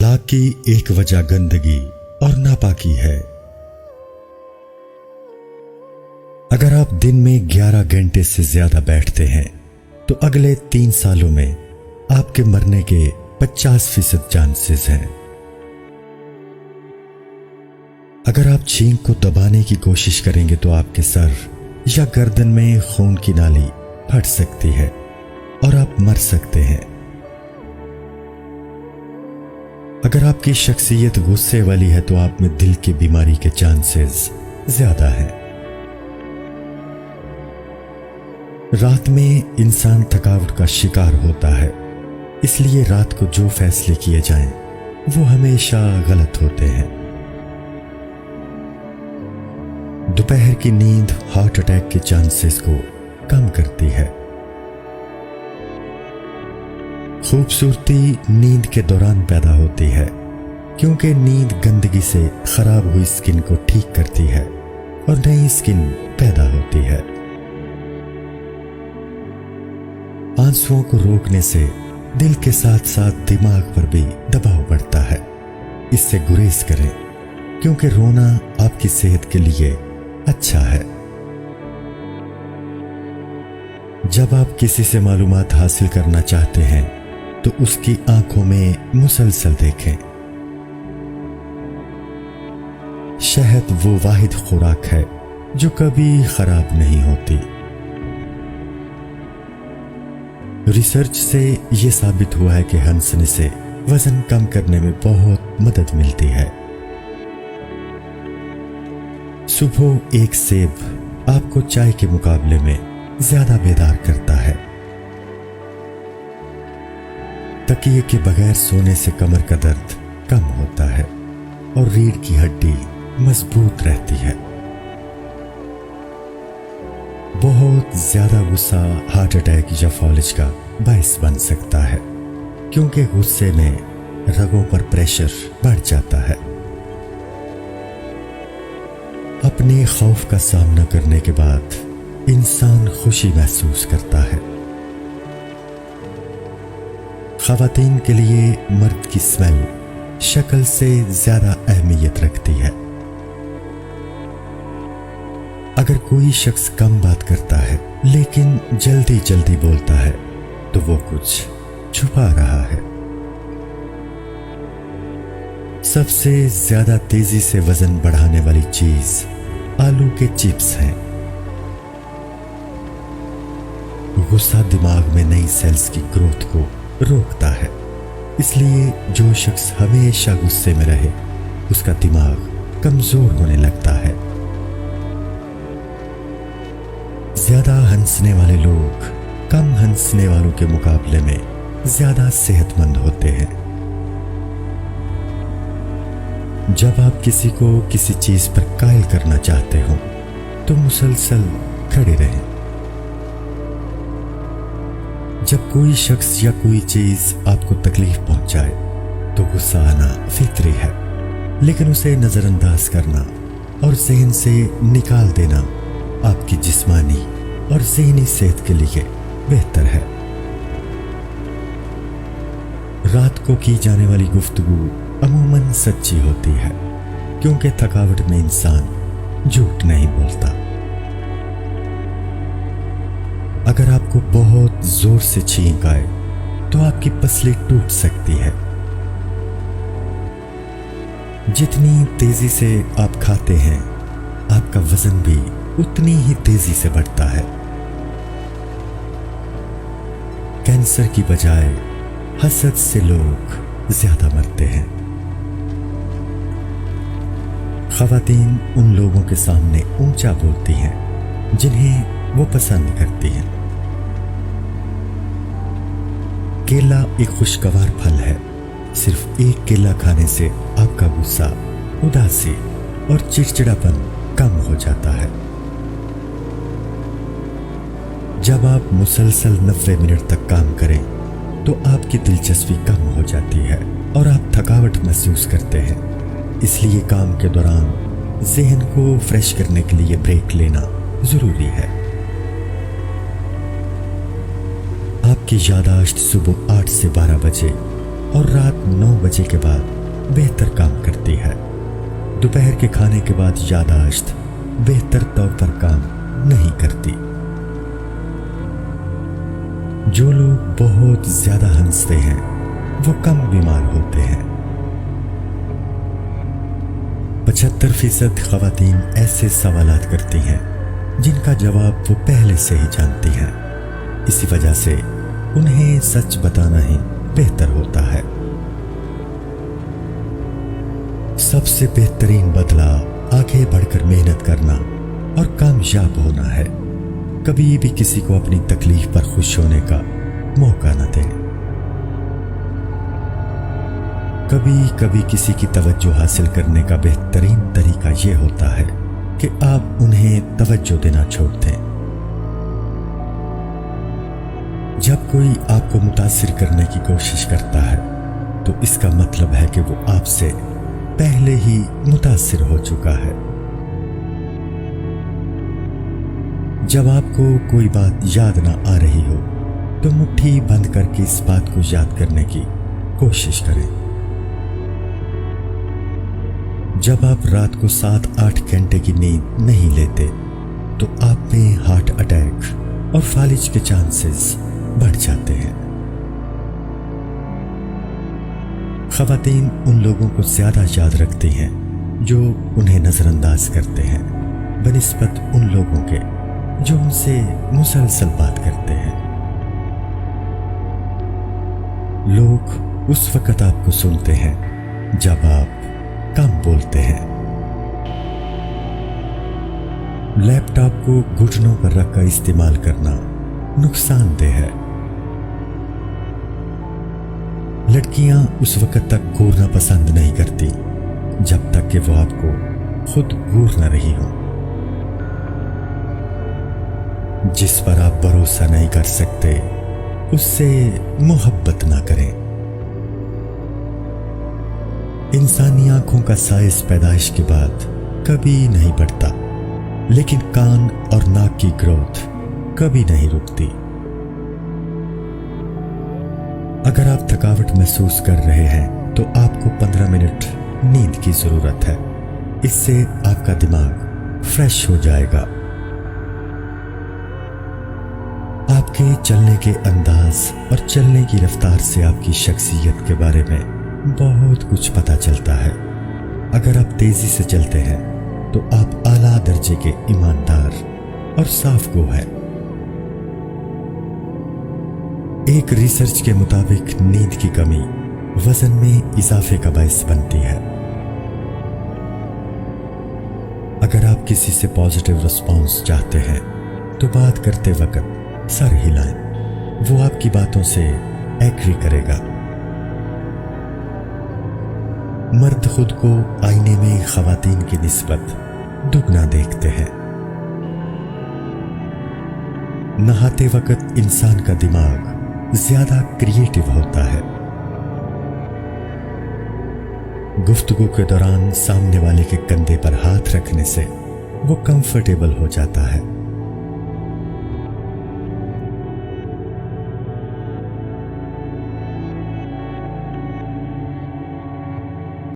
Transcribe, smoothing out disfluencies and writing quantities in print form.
हलाक की एक वजह गंदगी और नापाकी है। अगर आप दिन में 11 घंटे से ज्यादा बैठते हैं तो अगले 3 सालों में आपके मरने के 50% चांसेस हैं। अगर आप छींक को दबाने की कोशिश करेंगे तो आपके सर या गर्दन में खून की नाली फट सकती है और आप मर सकते हैं। अगर आपकी शख्सियत गुस्से वाली है तो आप में दिल की बीमारी के चांसेस ज्यादा हैं। रात में इंसान थकावट का शिकार होता है, इसलिए रात को जो फैसले किए जाएं वो हमेशा गलत होते हैं। दोपहर की नींद हार्ट अटैक के चांसेस को कम करती है। खूबसूरती नींद के दौरान पैदा होती है, क्योंकि नींद गंदगी से खराब हुई स्किन को ठीक करती है और नई स्किन पैदा होती है। आंसुओं को रोकने से दिल के साथ साथ दिमाग पर भी दबाव बढ़ता है। इससे गुरेज करें, क्योंकि रोना आपकी सेहत के लिए अच्छा है। जब आप किसी से मालूमात हासिल करना चाहते हैं तो उसकी आंखों में मुसलसल देखें। शहद वो वाहिद खुराक है जो कभी खराब नहीं होती। रिसर्च से यह साबित हुआ है कि हंसने से वजन कम करने में बहुत मदद मिलती है। सुबह एक सेब आपको चाय के मुकाबले में ज्यादा बेदार करता है। तकिए के बगैर सोने से कमर का दर्द कम होता है और रीढ़ की हड्डी मजबूत रहती है। बहुत ज्यादा गुस्सा हार्ट अटैक या फॉलिज का बायस बन सकता है, क्योंकि गुस्से में रगों पर प्रेशर बढ़ जाता है। अपने खौफ का सामना करने के बाद इंसान खुशी महसूस करता है। ख़वातीन के लिए मर्द की स्मेल शक्ल से ज्यादा अहमियत रखती है। अगर कोई शख्स कम बात करता है लेकिन जल्दी जल्दी बोलता है तो वो कुछ छुपा रहा है। सबसे ज्यादा तेजी से वजन बढ़ाने वाली चीज आलू के चिप्स हैं। गुस्सा दिमाग में नई सेल्स की ग्रोथ को रोकता है, इसलिए जो शख्स हमेशा गुस्से में रहे उसका दिमाग कमजोर होने लगता है। ज्यादा हंसने वाले लोग कम हंसने वालों के मुकाबले में ज्यादा सेहतमंद होते हैं। जब आप किसी को किसी चीज पर कायल करना चाहते हो तो मुसलसल खड़े रहें। जब कोई शख्स या कोई चीज आपको तकलीफ पहुंचाए तो गुस्सा आना फितरी है, लेकिन उसे नजरअंदाज करना और जहन से निकाल देना आपकी जिस्मानी और ज़हनी सेहत के लिए बेहतर है। रात को की जाने वाली गुफ्तगू अमूमन सच्ची होती है, क्योंकि थकावट में इंसान झूठ नहीं बोलता। अगर आपको बहुत जोर से छींक आए तो आपकी पसली टूट सकती है। जितनी तेजी से आप खाते हैं आपका वजन भी उतनी ही तेजी से बढ़ता है। कैंसर की बजाय हसद से लोग ज्यादा मरते हैं। ख़वातीन उन लोगों के सामने ऊंचा बोलती हैं जिन्हें वो पसंद करती हैं। केला एक खुशगवार फल है। सिर्फ एक केला खाने से आपका गुस्सा, उदासी और चिड़चिड़ापन कम हो जाता है। जब आप मुसलसल 90 मिनट तक काम करें तो आपकी दिलचस्पी कम हो जाती है और आप थकावट महसूस करते हैं। इसलिए काम के दौरान ज़हन को फ्रेश करने के लिए ब्रेक लेना जरूरी है। आपकी यादाश्त सुबह 8 से 12 बजे اور رات 9 بجے کے بعد بہتر کام کرتی ہے۔ دوپہر کے کھانے کے بعد یاداشت بہتر طور پر کام نہیں کرتی۔ جو لوگ بہت زیادہ ہنستے ہیں وہ کم بیمار ہوتے ہیں۔ 75% خواتین ایسے سوالات کرتی ہیں جن کا جواب وہ پہلے سے ہی جانتی ہیں، اسی وجہ سے انہیں سچ بتانا ہی بہتر ہوتا ہے۔ سب سے بہترین بدلہ آگے بڑھ کر محنت کرنا اور کامیاب ہونا ہے۔ کبھی بھی کسی کو اپنی تکلیف پر خوش ہونے کا موقع نہ دیں۔ کبھی کبھی کسی کی توجہ حاصل کرنے کا بہترین طریقہ یہ ہوتا ہے کہ آپ انہیں توجہ دینا چھوڑ دیں۔ جب کوئی آپ کو متاثر کرنے کی کوشش کرتا ہے تو اس کا مطلب ہے کہ وہ آپ سے پہلے ہی متاثر ہو چکا ہے۔ جب آپ کو کوئی بات یاد نہ آ رہی ہو تو مٹھی بند کر کے اس بات کو یاد کرنے کی کوشش کریں۔ جب آپ رات کو 7-8 گھنٹے کی نیند نہیں لیتے تو آپ میں ہارٹ اٹیک اور فالج کے چانسز بڑھ جاتے ہیں۔ خواتین ان لوگوں کو زیادہ یاد رکھتی ہیں جو انہیں نظر انداز کرتے ہیں بنسبت ان لوگوں کے جو ان سے مسلسل بات کرتے ہیں۔ لوگ اس وقت آپ کو سنتے ہیں جب آپ کم بولتے ہیں۔ لیپ ٹاپ کو گھٹنوں پر رکھ کر استعمال کرنا نقصان دہ ہے۔ لڑکیاں اس وقت تک گھورنا پسند نہیں کرتی جب تک کہ وہ آپ کو خود گھور نہ رہی ہو۔ جس پر آپ بھروسہ نہیں کر سکتے اس سے محبت نہ کریں۔ انسانی آنکھوں کا سائز پیدائش کے بعد کبھی نہیں بڑھتا، لیکن کان اور ناک کی گروتھ کبھی نہیں رکتی۔ اگر آپ تھکاوٹ محسوس کر رہے ہیں تو آپ کو 15 منٹ نیند کی ضرورت ہے، اس سے آپ کا دماغ فریش ہو جائے گا۔ آپ کے چلنے کے انداز اور چلنے کی رفتار سے آپ کی شخصیت کے بارے میں بہت کچھ پتہ چلتا ہے۔ اگر آپ تیزی سے چلتے ہیں تو آپ اعلیٰ درجے کے ایماندار اور صاف گو ہیں۔ ایک ریسرچ کے مطابق نیند کی کمی وزن میں اضافے کا باعث بنتی ہے۔ اگر آپ کسی سے پازیٹیو رسپانس چاہتے ہیں تو بات کرتے وقت سر ہلائیں، وہ آپ کی باتوں سے ایگری کرے گا۔ مرد خود کو آئینے میں خواتین کی نسبت دگنا دیکھتے ہیں۔ نہاتے وقت انسان کا دماغ زیادہ کریٹیو ہوتا ہے۔ گفتگو کے دوران سامنے والے کے کندھے پر ہاتھ رکھنے سے وہ کمفرٹیبل ہو جاتا ہے۔